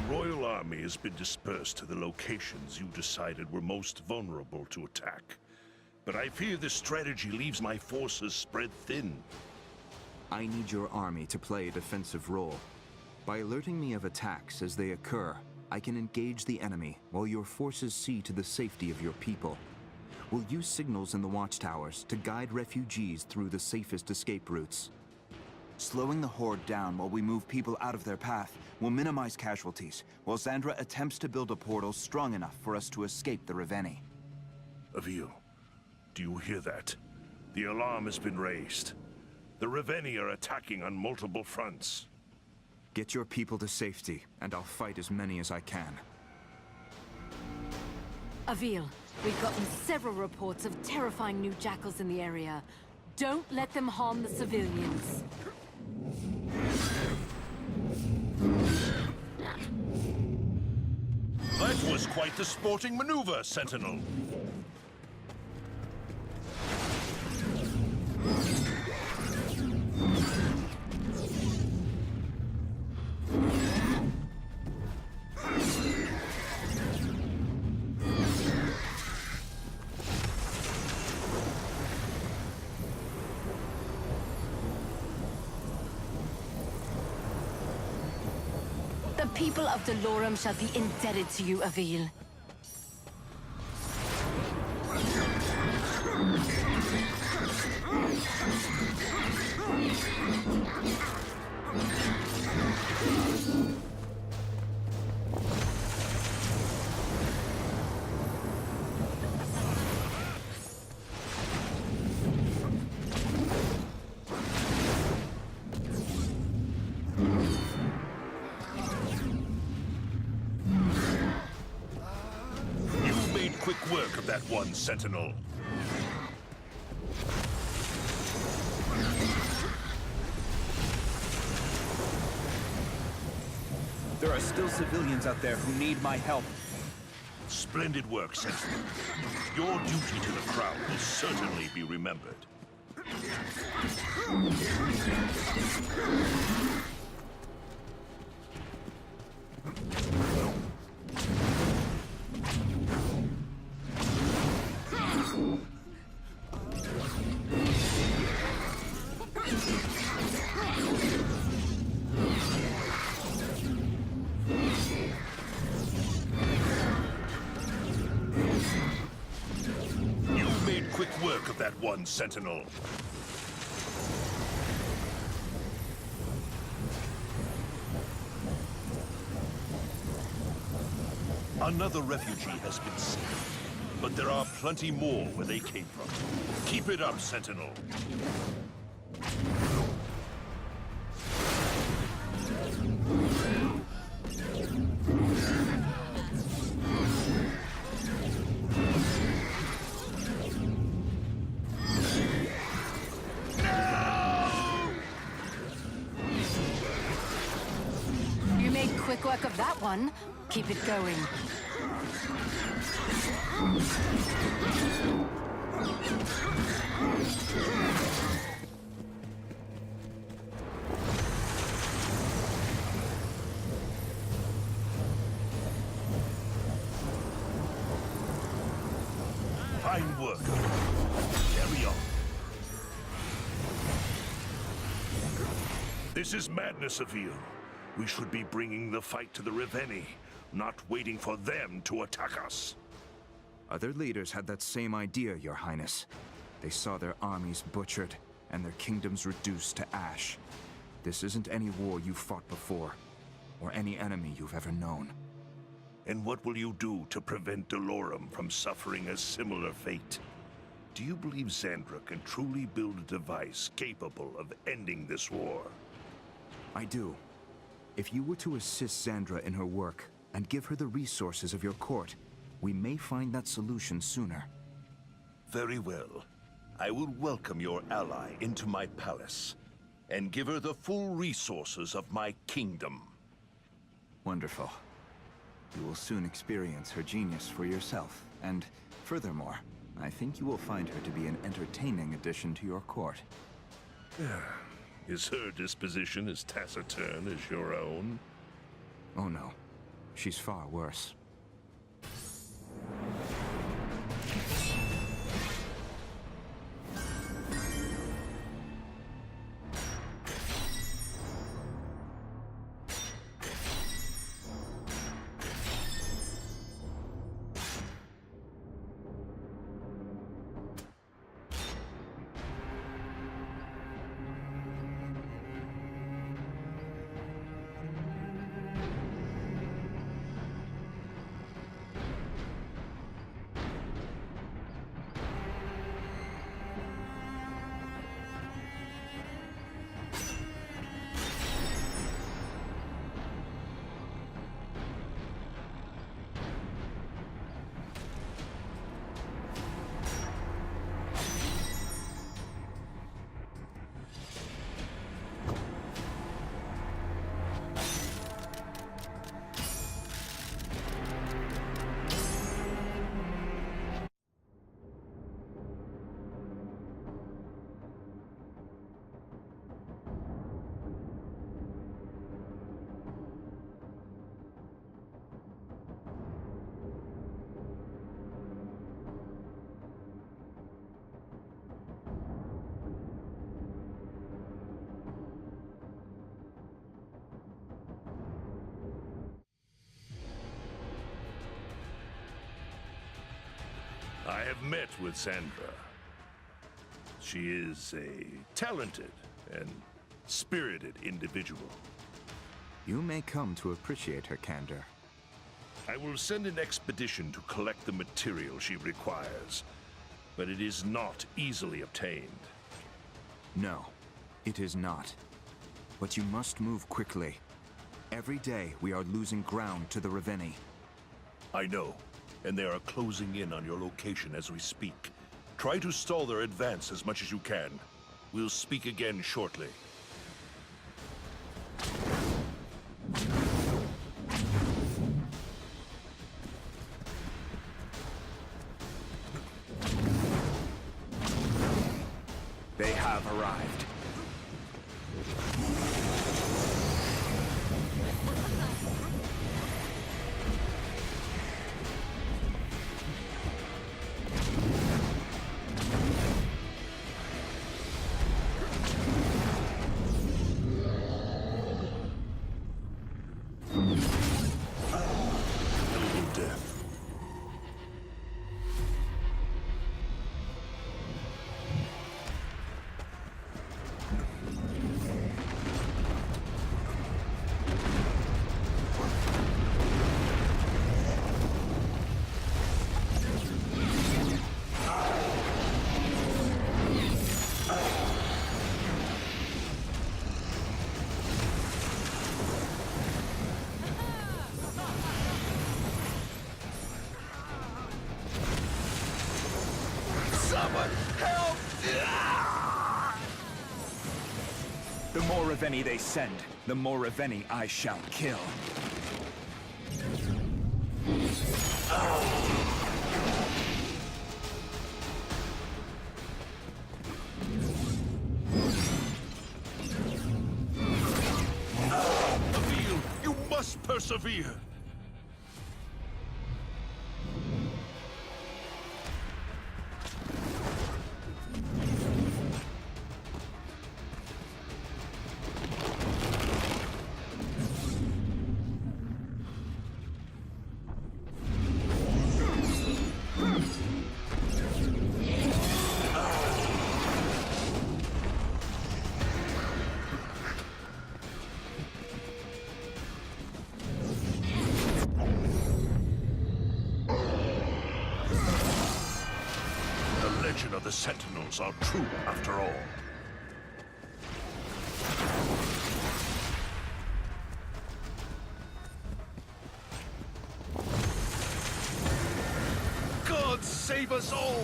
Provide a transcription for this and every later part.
Royal Army has been dispersed to the locations you decided were most vulnerable to attack. But I fear this strategy leaves my forces spread thin. I need your army to play a defensive role. By alerting me of attacks as they occur, I can engage the enemy while your forces see to the safety of your people. We'll use signals in the watchtowers to guide refugees through the safest escape routes. Slowing the Horde down while we move people out of their path will minimize casualties, while Xandra attempts to build a portal strong enough for us to escape the Reveni. Avil, do you hear that? The alarm has been raised. The Reveni are attacking on multiple fronts. Get your people to safety, and I'll fight as many as I can. Avil, we've gotten several reports of terrifying new jackals in the area. Don't let them harm the civilians. That was quite the sporting maneuver, Sentinel. The people of Dolorum shall be indebted to you, Avil. Quick work of that one, Sentinel. There are still civilians out there who need my help. Splendid work, Sentinel. Your duty to the Crown will certainly be remembered. Quick work of that one, Sentinel. Another refugee has been seen, but there are plenty more where they came from. Keep it up, Sentinel. Quick work of that one. Keep it going. Fine work. Carry on. This is madness, Avil. We should be bringing the fight to the Reveni, not waiting for them to attack us. Other leaders had that same idea, Your Highness. They saw their armies butchered and their kingdoms reduced to ash. This isn't any war you've fought before, or any enemy you've ever known. And what will you do to prevent Dolorum from suffering a similar fate? Do you believe Xandra can truly build a device capable of ending this war? I do. If you were to assist Xandra in her work and give her the resources of your court, we may find that solution sooner. Very well. I will welcome your ally into my palace and give her the full resources of my kingdom. Wonderful. You will soon experience her genius for yourself, and furthermore, I think you will find her to be an entertaining addition to your court. Is her disposition as taciturn as your own? Oh no. she's far worse. I have met with Sandra. She is a talented and spirited individual. You may come to appreciate her candor. I will send an expedition to collect the material she requires, but it is not easily obtained. No, it is not. But you must move quickly. Every day we are losing ground to the Reveni. I know, and they are closing in on your location as we speak. Try to stall their advance as much as you can. We'll speak again shortly. They have arrived. Noble death. Someone help! The more Reveni they send, the more Reveni I shall kill. Avil, you must persevere! The legend of the Sentinels are true after all. God save us all!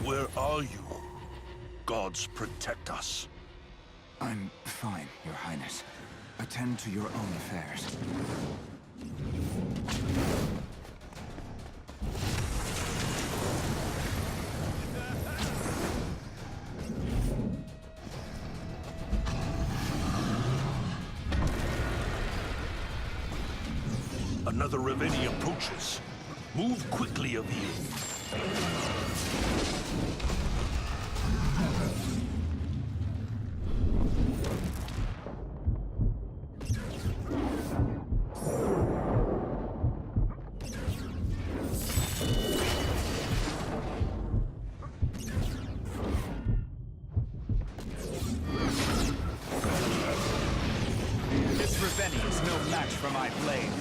Where are you? Gods protect us. I'm fine, Your Highness. Attend to your own affairs. Another Reveni approaches. Move quickly, Avil. This Reveni is no match for my blade.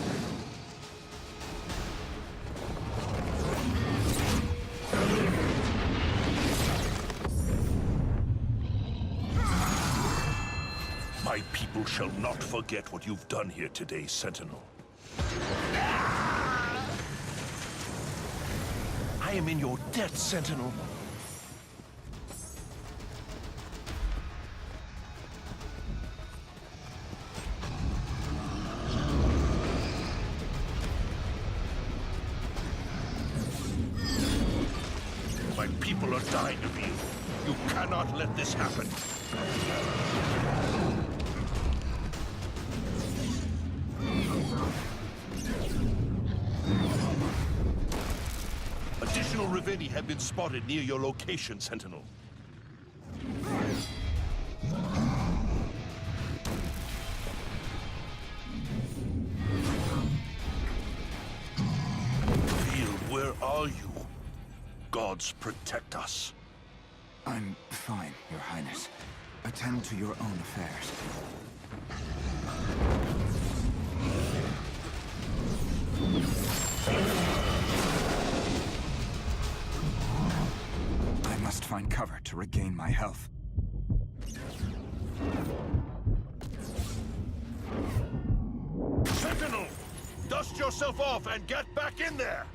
My people shall not forget what you've done here today, Sentinel. I am in your debt, Sentinel. My people are dying of you. You cannot let this happen. Additional Reveni have been spotted near your location, Sentinel. Field, where are you? Gods protect us. I'm fine, Your Highness. Attend to your own affairs. I must find cover to regain my health. Sentinel! Dust yourself off and get back in there!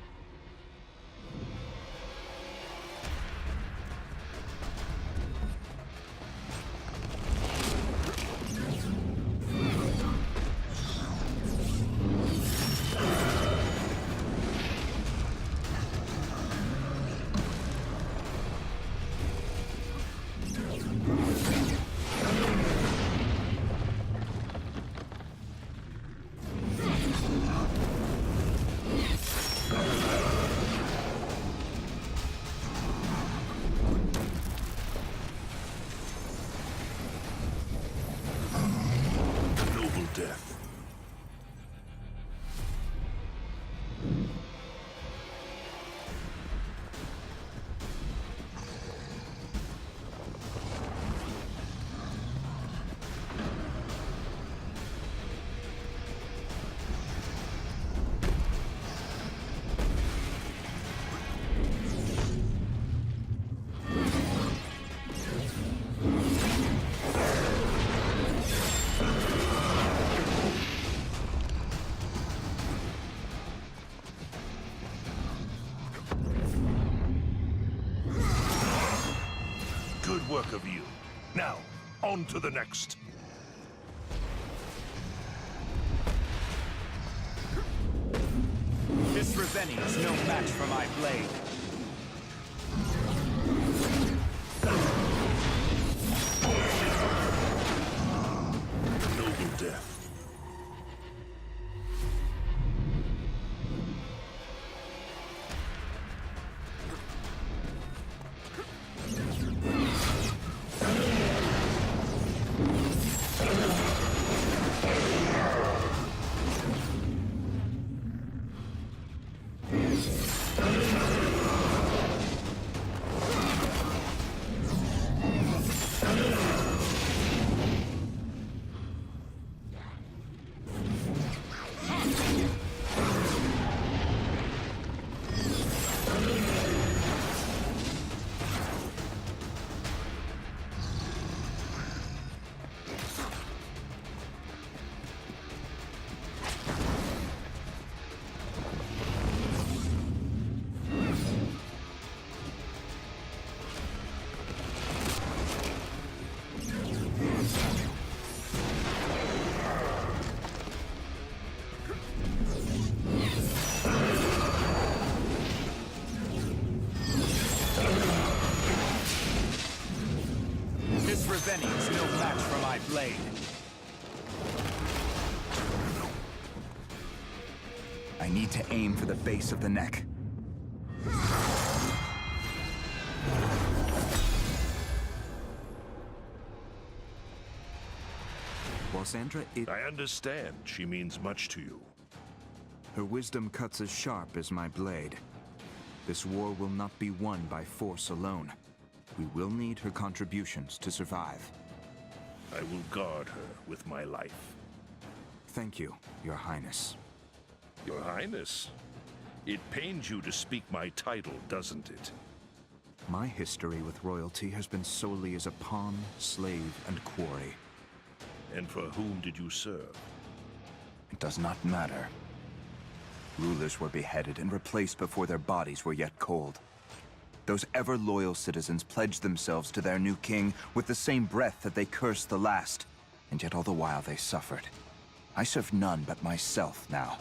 Noble death. Good work of you. Now, on to the next. This Reveni is no match for my blade. Noble death. blade. I need to aim for the base of the neck. While Sandra, I understand she means much to you. her wisdom cuts as sharp as my blade. This war will not be won by force alone. We will need her contributions to survive. I will guard her with my life. Thank you, Your Highness. Your Highness, it pains you to speak my title, doesn't it? My history with royalty has been solely as a pawn, slave, and quarry. And for whom did you serve? It does not matter. Rulers were beheaded and replaced before their bodies were yet cold. Those ever-loyal citizens pledged themselves to their new king with the same breath that they cursed the last, and yet all the while they suffered. I serve none but myself now.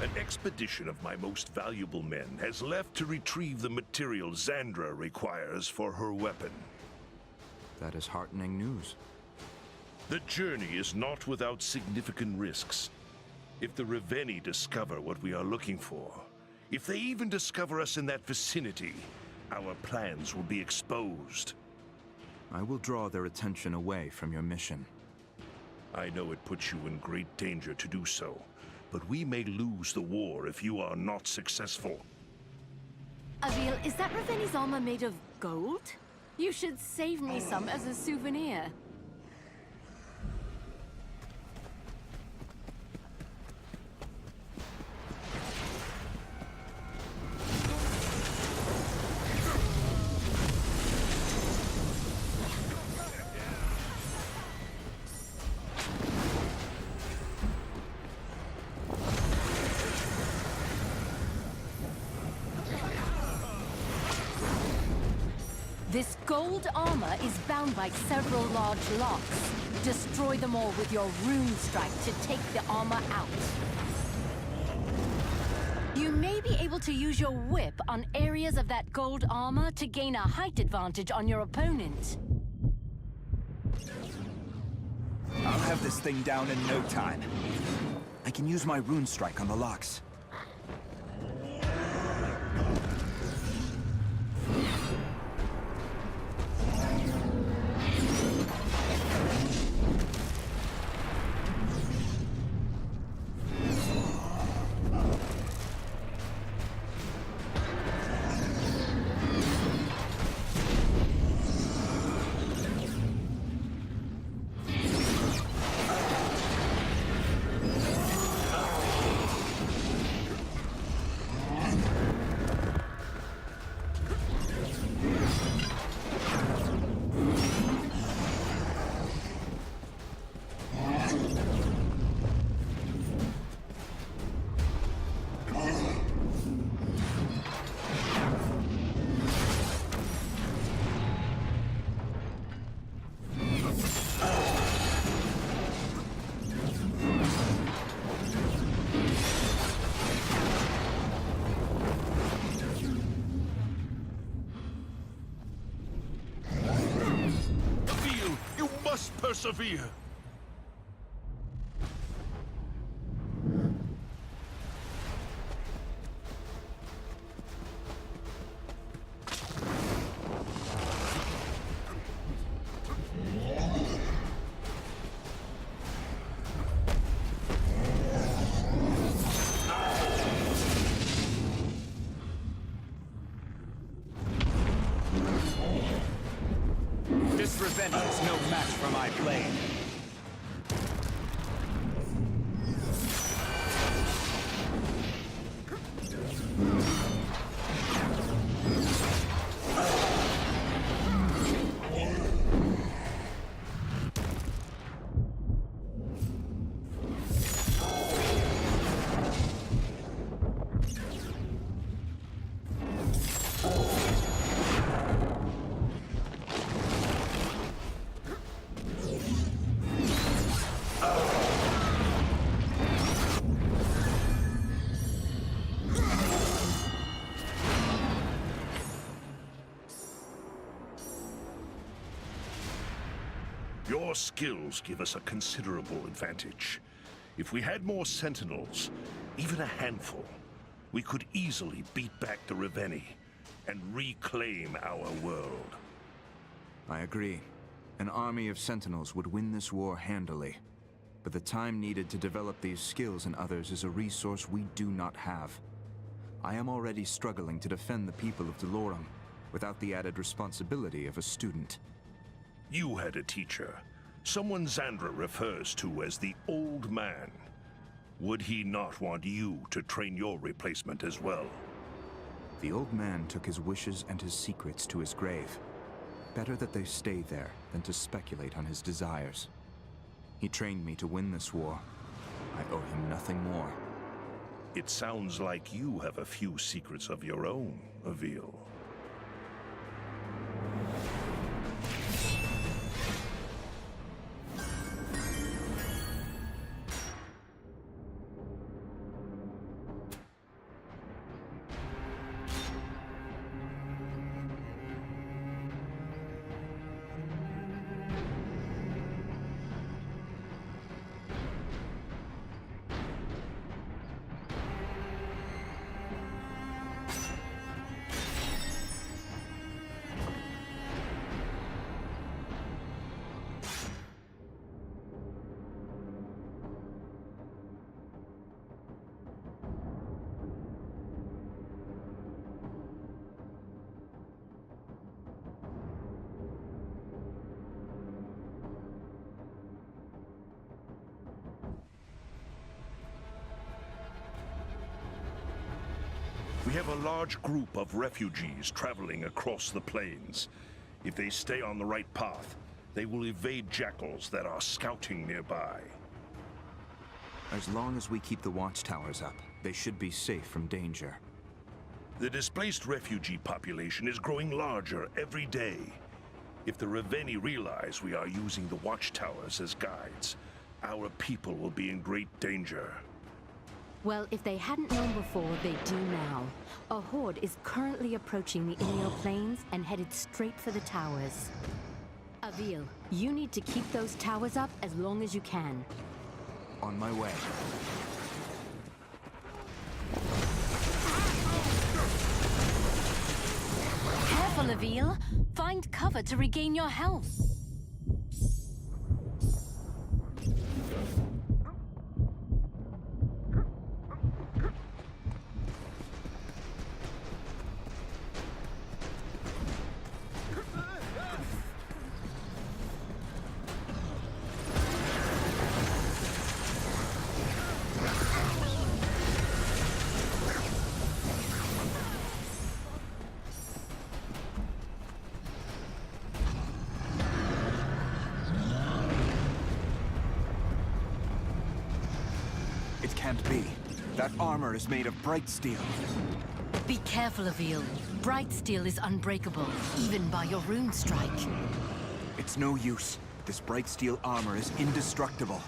An expedition of my most valuable men has left to retrieve the material Xandra requires for her weapon. That is heartening news. The journey is not without significant risks. If the Reveni discover what we are looking for, if they even discover us in that vicinity, our plans will be exposed. I will draw their attention away from your mission. I know it puts you in great danger to do so, but we may lose the war if you are not successful. Avil, is that Raveni's armor made of gold? You should save me some as a souvenir. This gold armor is bound by several large locks. Destroy them all with your rune strike to take the armor out. You may be able to use your whip on areas of that gold armor to gain a height advantage on your opponent. I'll have this thing down in no time. I can use my rune strike on the locks. persevere. This revenge is no match for my blade. Your skills give us a considerable advantage. If we had more sentinels, even a handful, we could easily beat back the Reveni and reclaim our world. I agree. An army of sentinels would win this war handily. But the time needed to develop these skills in others is a resource we do not have. I am already struggling to defend the people of Delorum, without the added responsibility of a student. You had a teacher, someone Xandra refers to as the Old Man. Would he not want you to train your replacement as well? The old man took his wishes and his secrets to his grave. Better that they stay there than to speculate on his desires. He trained me to win this war. I owe him nothing more. It sounds like you have a few secrets of your own, Avil. We have a large group of refugees traveling across the plains. If they stay on the right path, they will evade jackals that are scouting nearby. As long as we keep the watchtowers up, they should be safe from danger. The displaced refugee population is growing larger every day. If the Reveni realize we are using the watchtowers as guides, our people will be in great danger. Well, if they hadn't known before, they do now. A horde is currently approaching the Ilial Plains and headed straight for the towers. Avil, you need to keep those towers up as long as you can. On my way. Careful, Avil! Find cover to regain your health. Can't be. That armor is made of bright steel. Be careful, Avil. Bright steel is unbreakable, even by your rune strike. It's no use. This bright steel armor is indestructible.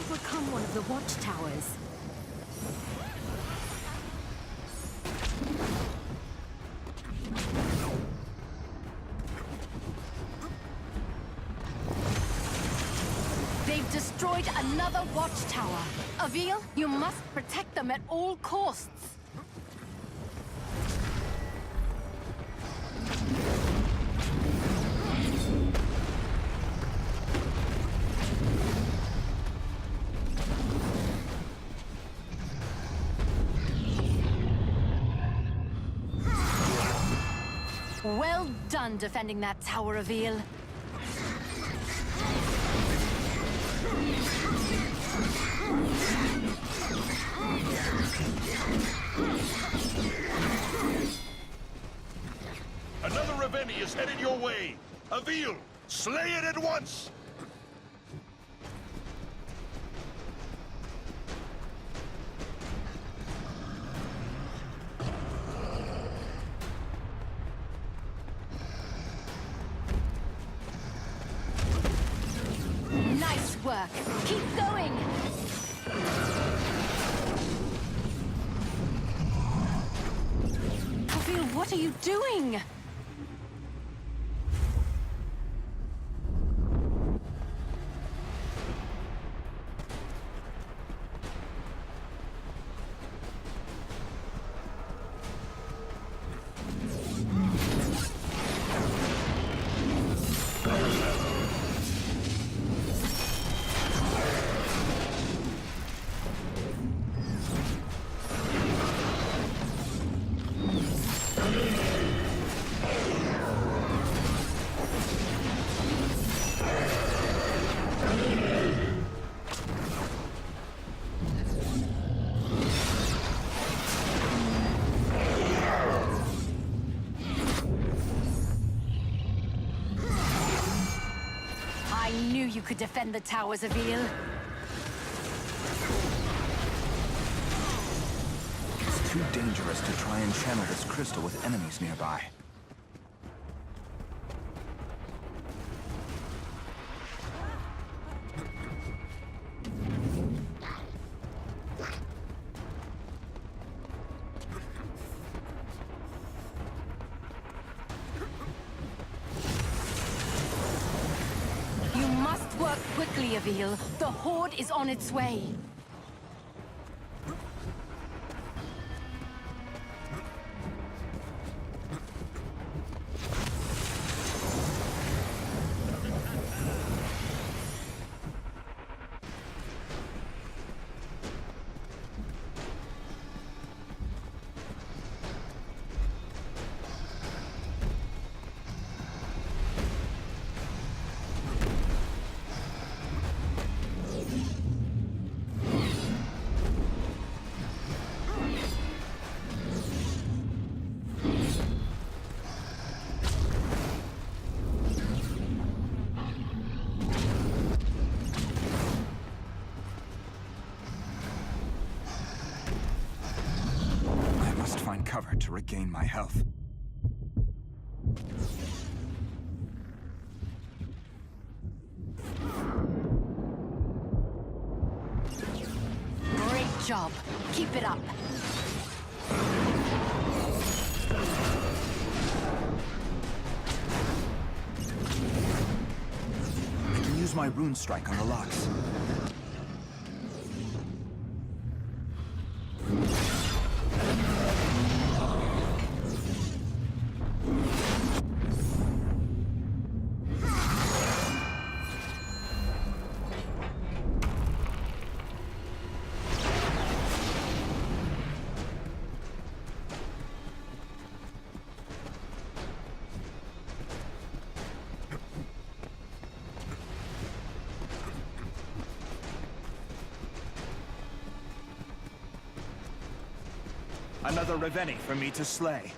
overcome one of the watchtowers. They've destroyed another watchtower. Avil, you must protect them at all costs. Well done defending that tower, Avil. Another Reveni is headed your way. Avil, slay it at once! Nice work. Keep going. Avil, what are you doing? I knew you could defend the towers, Avil. It's too dangerous to try and channel this crystal with enemies nearby. You must work quickly, Avil. The Horde is on its way. Find cover to regain my health. Great job. Keep it up. I can use my rune strike on the locks. Another Reveni for me to slay.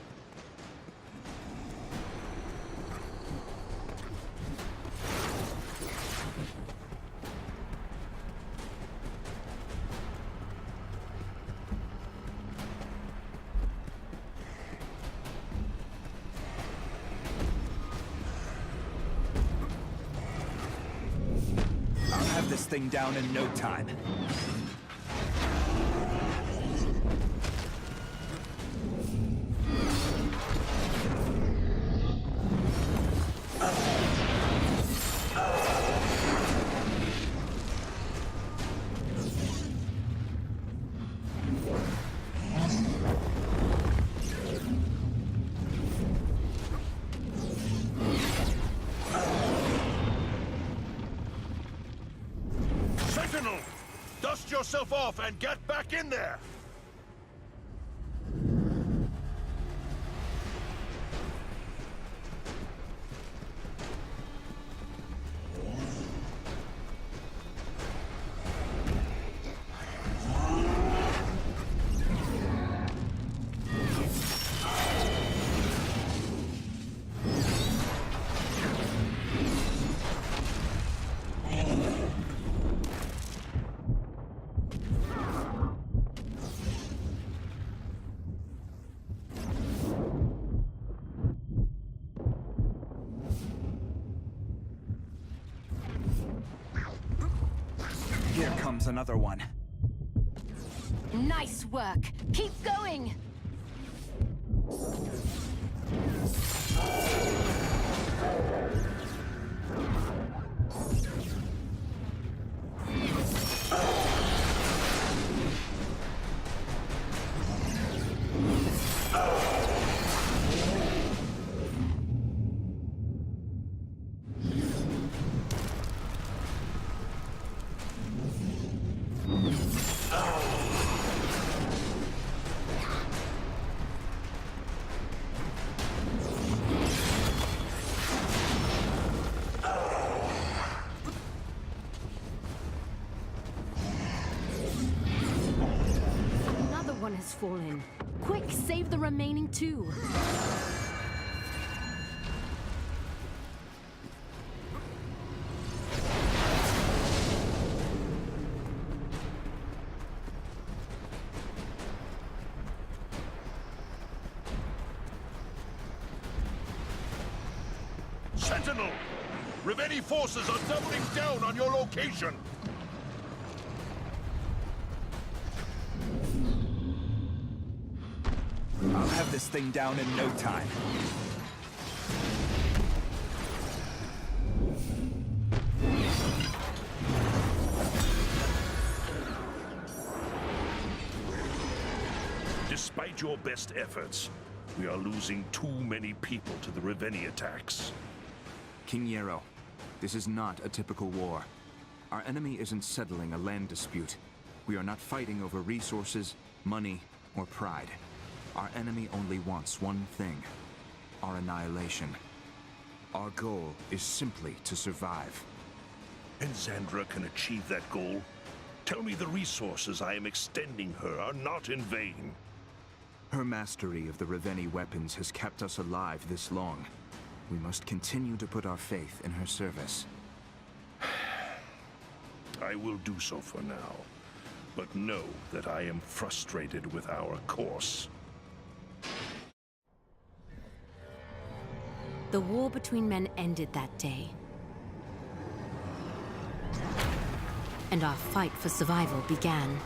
this thing down in no time. Sentinel! Dust yourself off and get back in there! Here comes another one. Nice work! Keep going! Another one has fallen. Quick, save the remaining two. Sentinel! Reveni forces are doubling down on your location! I'll have this thing down in no time. Despite your best efforts, we are losing too many people to the Reveni attacks. King Yarrow, this is not a typical war. Our enemy isn't settling a land dispute. We are not fighting over resources, money, or pride. Our enemy only wants one thing: our annihilation. Our goal is simply to survive. And Xandra can achieve that goal? Tell me the resources I am extending her are not in vain. Her mastery of the Reveni weapons has kept us alive this long. We must continue to put our faith in her service. I will do so for now, but know that I am frustrated with our course. The war between men ended that day. And our fight for survival began.